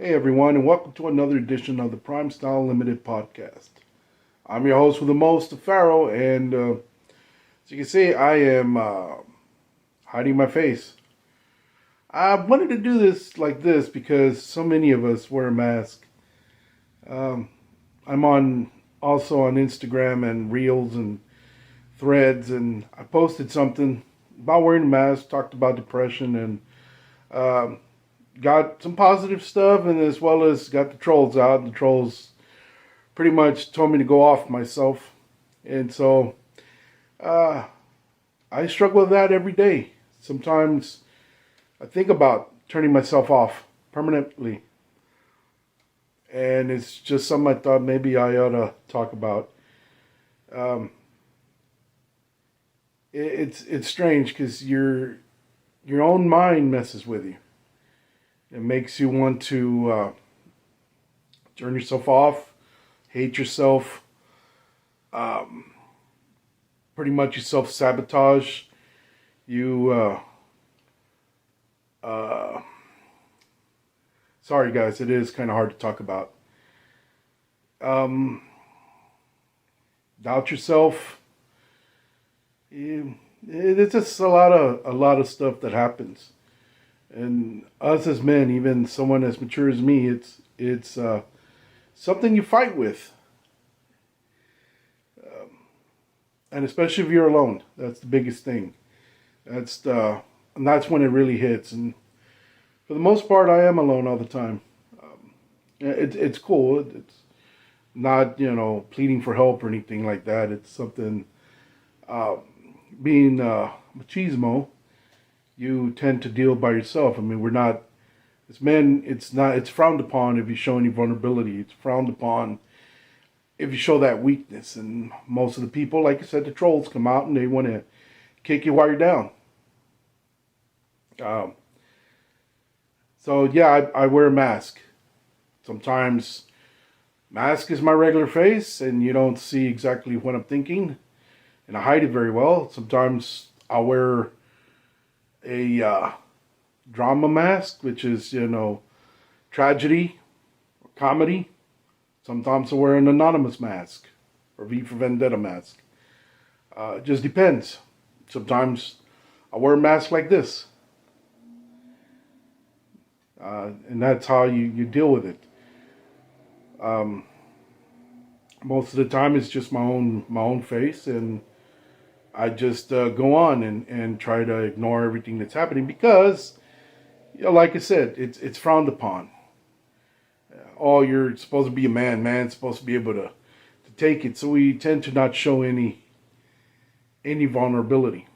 Hey everyone, and welcome to another edition of the Prime Style Limited podcast. I'm your host with the most, Pharaoh, and as you can see, I am hiding my face. I wanted to do this like this because so many of us wear a mask. Um, I'm also on Instagram and Reels and Threads, and I posted something about wearing a mask, talked about depression, and um, got some positive stuff, and as well as got the trolls out. The trolls pretty much told me to go off myself, and so uh, I struggle with that every day. Sometimes I think about turning myself off permanently, and it's just something I thought maybe I ought to talk about. Um, it's strange because your own mind messes with you. It makes you want to turn yourself off, hate yourself, um, pretty much you self sabotage. You, uh, sorry guys, it is kind of hard to talk about. Um, doubt yourself. It's just a lot of stuff that happens, and us as men, even someone as mature as me, it's something you fight with, and especially if you're alone, that's the biggest thing. And that's when it really hits. And for the most part, I am alone all the time. It's cool. It's not pleading for help or anything like that. It's something uh, being machismo. You tend to deal by yourself. I mean, we're not as men. It's frowned upon if you show any vulnerability. It's frowned upon if you show that weakness. And most of the people, like I said, the trolls come out and they want to kick you while you're down. Um, so yeah, I wear a mask. Sometimes mask is my regular face, and you don't see exactly what I'm thinking, and I hide it very well. Sometimes I'll wear a drama mask, which is tragedy, or comedy. Sometimes I wear an anonymous mask, or V for Vendetta mask. It just depends. Sometimes I wear a mask like this, and that's how you deal with it. Um, Most of the time, it's just my own face, and I just go on and try to ignore everything that's happening because, like I said, it's frowned upon. Oh, you're supposed to be a man. Man's supposed to be able to take it. So we tend to not show any vulnerability,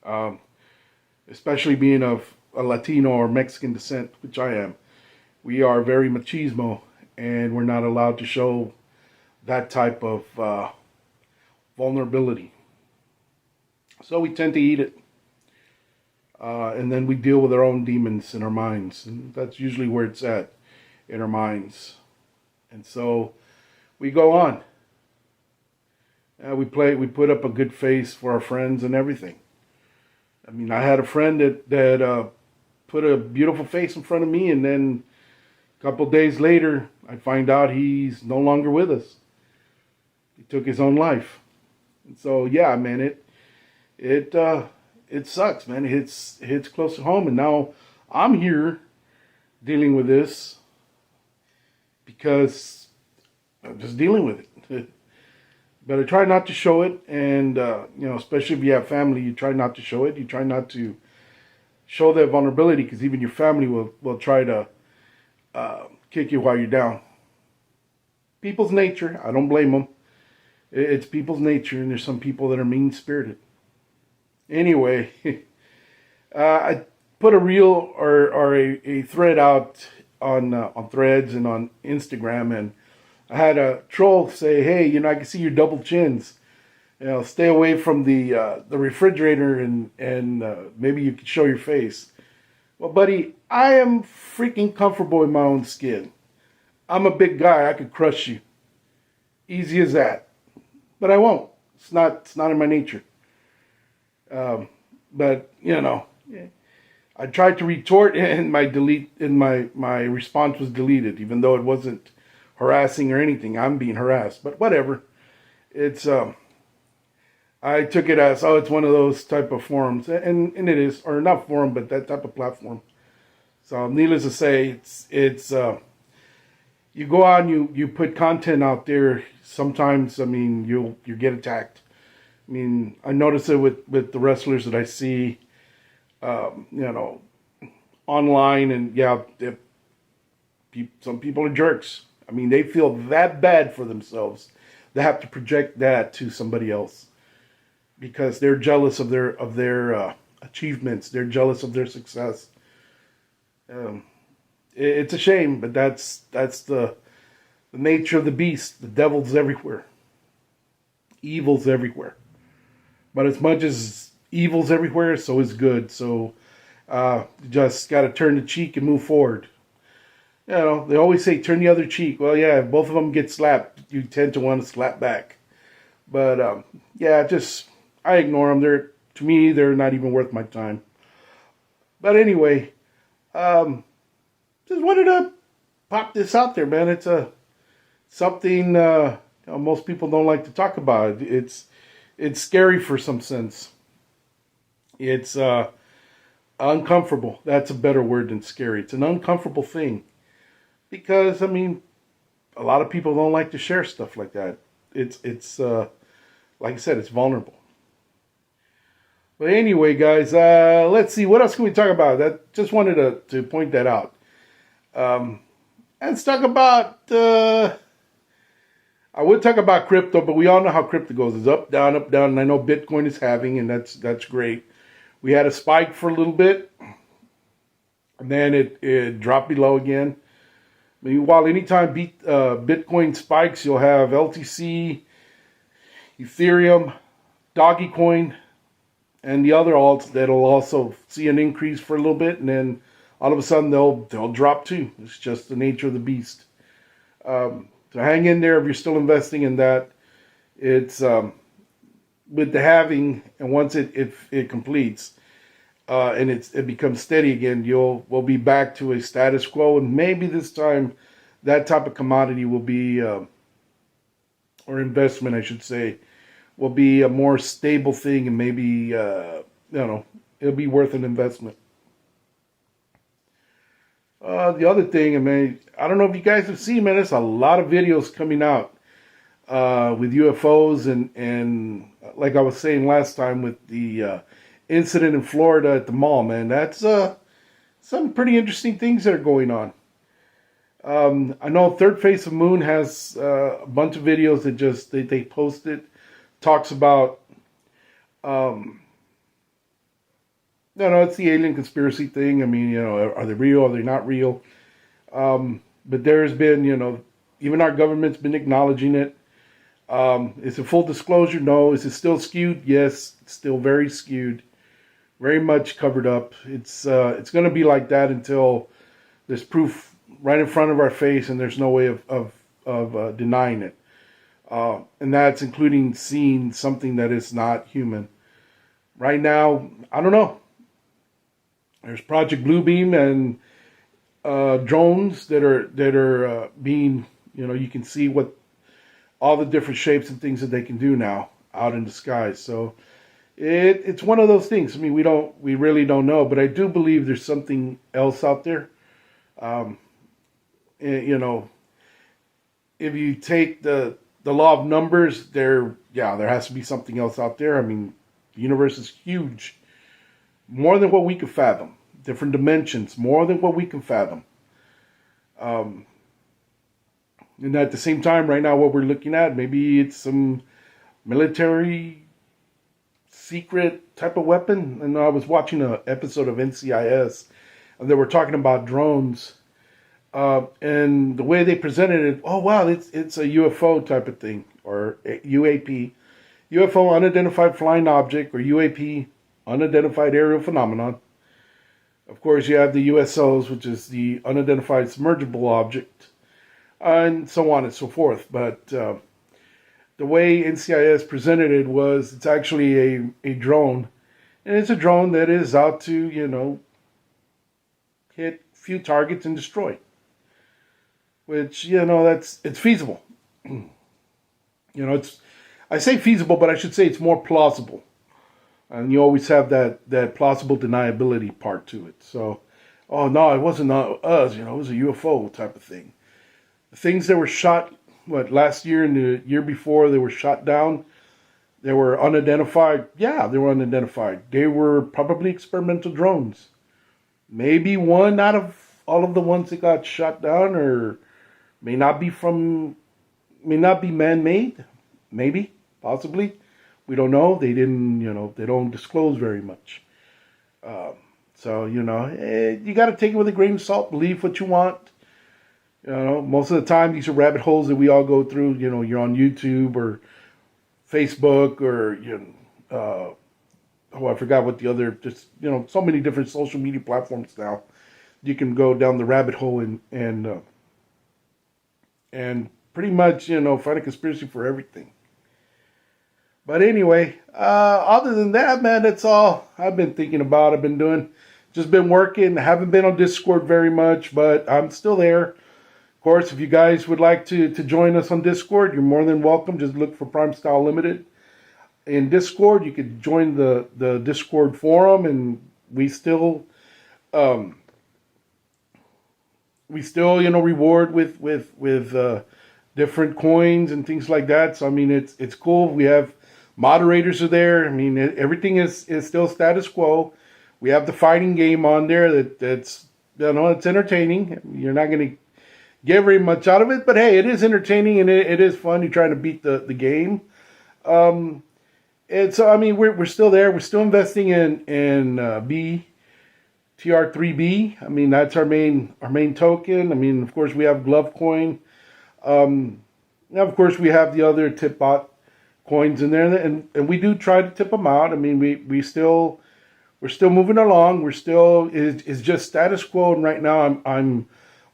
um, especially being of a Latino or Mexican descent, which I am. We are very machismo, and we're not allowed to show that type of vulnerability. So we tend to eat it. And then we deal with our own demons in our minds. And that's usually where it's at, in our minds. And so we go on. We put up a good face for our friends and everything. I mean, I had a friend that put a beautiful face in front of me, and then a couple days later, I find out he's no longer with us. He took his own life. And so, yeah, man, it sucks, man. It hits close to home, and now I'm here dealing with this because I'm just dealing with it. But I try not to show it, and especially if you have family, you try not to show it. You try not to show that vulnerability because even your family will try to kick you while you're down. People's nature. I don't blame them. It's people's nature, and there's some people that are mean spirited. Anyway, I put a reel or a thread out on Threads and on Instagram, and I had a troll say, "Hey, I can see your double chins. Stay away from the refrigerator, and maybe you could show your face." Well, buddy, I am freaking comfortable in my own skin. I'm a big guy. I could crush you, easy as that. But I won't. It's not in my nature. But I tried to retort, and my response was deleted, even though it wasn't harassing or anything. I'm being harassed, but whatever. It's I took it as, oh, it's one of those type of forums, and it is, or not forum, but that type of platform. So needless to say, it's you go on, you put content out there. Sometimes, I mean, you get attacked. I mean, I notice it with the wrestlers that I see, you know, online, and yeah, some people are jerks. I mean, they feel that bad for themselves. They have to project that to somebody else because they're jealous of their achievements. They're jealous of their success. It's a shame, but that's the nature of the beast. The devil's everywhere. Evil's everywhere. But as much as evil's everywhere, so is good. So you just got to turn the cheek and move forward. You know, they always say turn the other cheek. Well, yeah, if both of them get slapped, you tend to want to slap back. But yeah, I ignore them. To me, they're not even worth my time. But anyway, just wanted to pop this out there, man. It's something most people don't like to talk about. It's scary for some sense. It's uncomfortable. That's a better word than scary. It's an uncomfortable thing. Because, I mean, a lot of people don't like to share stuff like that. It's like I said, it's vulnerable. But anyway, guys, let's see. What else can we talk about? That just wanted to point that out. And let's talk about, I would talk about crypto, but we all know how crypto goes. It's up, down, and I know Bitcoin is halving, and that's great. We had a spike for a little bit, and then it dropped below again. Meanwhile, anytime Bitcoin spikes, you'll have LTC, Ethereum, Dogecoin, and the other alts that'll also see an increase for a little bit, and then all of a sudden they'll drop too. It's just the nature of the beast. So hang in there if you're still investing in that. It's with the halving, and once it completes and it becomes steady again, we'll be back to a status quo, and maybe this time that type of commodity will be, or investment, I should say, will be a more stable thing, and maybe it'll be worth an investment. The other thing, I mean, I don't know if you guys have seen, man, there's a lot of videos coming out with UFOs, and like I was saying last time with the incident in Florida at the mall, man, that's some pretty interesting things that are going on. I know Third Face of Moon has a bunch of videos that they posted, talks about, it's the alien conspiracy thing. I mean, are they real? Are they not real? But there's been, even our government's been acknowledging it. Is it full disclosure? No. Is it still skewed? Yes, it's still very skewed, very much covered up. It's going to be like that until there's proof right in front of our face, and there's no way of denying it. And that's including seeing something that is not human. Right now, I don't know. There's Project Bluebeam and drones that are being, you can see what all the different shapes and things that they can do now out in the sky. So it's one of those things. I mean, we really don't know, but I do believe there's something else out there. If you take the law of numbers, there has to be something else out there. I mean, the universe is huge, more than what we can fathom. Different dimensions, more than what we can fathom. And at the same time, right now, what we're looking at, maybe it's some military secret type of weapon. And I was watching an episode of NCIS, and they were talking about drones. And the way they presented it, oh wow, it's a UFO type of thing, or a UAP, UFO, unidentified flying object, or UAP, unidentified aerial phenomenon. Of course, you have the USOs, which is the unidentified submergible object, and so on and so forth. But the way NCIS presented it was, it's actually a drone, and it's a drone that is out to hit a few targets and destroy it. Which, it's feasible. I say feasible, but I should say it's more plausible. And you always have that plausible deniability part to it. So, oh no, it wasn't us, it was a UFO type of thing. The things that were shot, last year and the year before, they were shot down, they were unidentified. Yeah, they were unidentified. They were probably experimental drones. Maybe one out of all of the ones that got shot down, or may not be man-made. Maybe, possibly. We don't know. They didn't, they don't disclose very much. So, you got to take it with a grain of salt. Believe what you want. Most of the time, these are rabbit holes that we all go through. You're on YouTube or Facebook or, I forgot what the other, just, so many different social media platforms now. You can go down the rabbit hole and pretty much, find a conspiracy for everything. But anyway, other than that, man, that's all I've been thinking about. I've been doing, just been working. I haven't been on Discord very much, but I'm still there. Of course, if you guys would like to join us on Discord, you're more than welcome. Just look for Prime Style Limited in Discord. You could join the Discord forum, and we still reward with different coins and things like that. So I mean, it's cool. We have moderators are there. I mean, everything is still status quo. We have the fighting game on there that's it's entertaining. You're not going to get very much out of it, but hey, it is entertaining and it is fun. You're trying to beat the game. And so I mean, we're still there. We're still investing in TR3B. I mean, that's our main token. I mean, of course, we have Glove Coin. Now, of course, we have the other tip bot coins in there, and we do try to tip them out. I mean, we're still moving along. We're still is just status quo, and right now I'm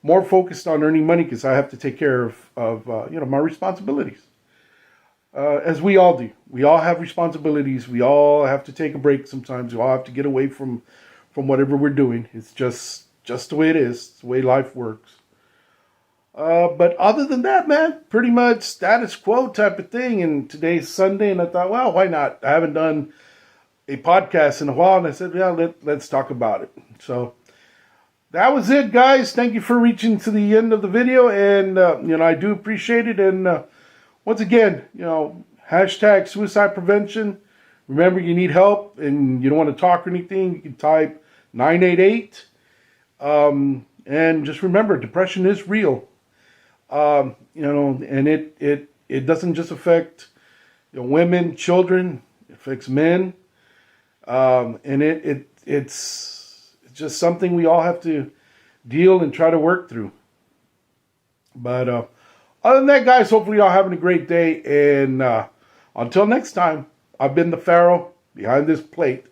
more focused on earning money because I have to take care of my responsibilities, as we all do. We all have responsibilities. We all have to take a break sometimes. We all have to get away from whatever we're doing. It's just the way it is. It's the way life works. But other than that, man, pretty much status quo type of thing. And today's Sunday, and I thought, well, why not? I haven't done a podcast in a while, and I said, yeah, let's talk about it. So that was it, guys. Thank you for reaching to the end of the video, and I do appreciate it. And once again, hashtag suicide prevention. Remember, you need help, and you don't want to talk or anything. You can type 988. And just remember, depression is real. And it doesn't just affect women, children. It affects men, and it's just something we all have to deal and try to work through. But other than that, guys, hopefully y'all having a great day. And until next time, I've been the Pharaoh behind this plate,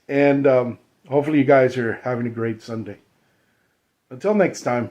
and hopefully you guys are having a great Sunday. Until next time.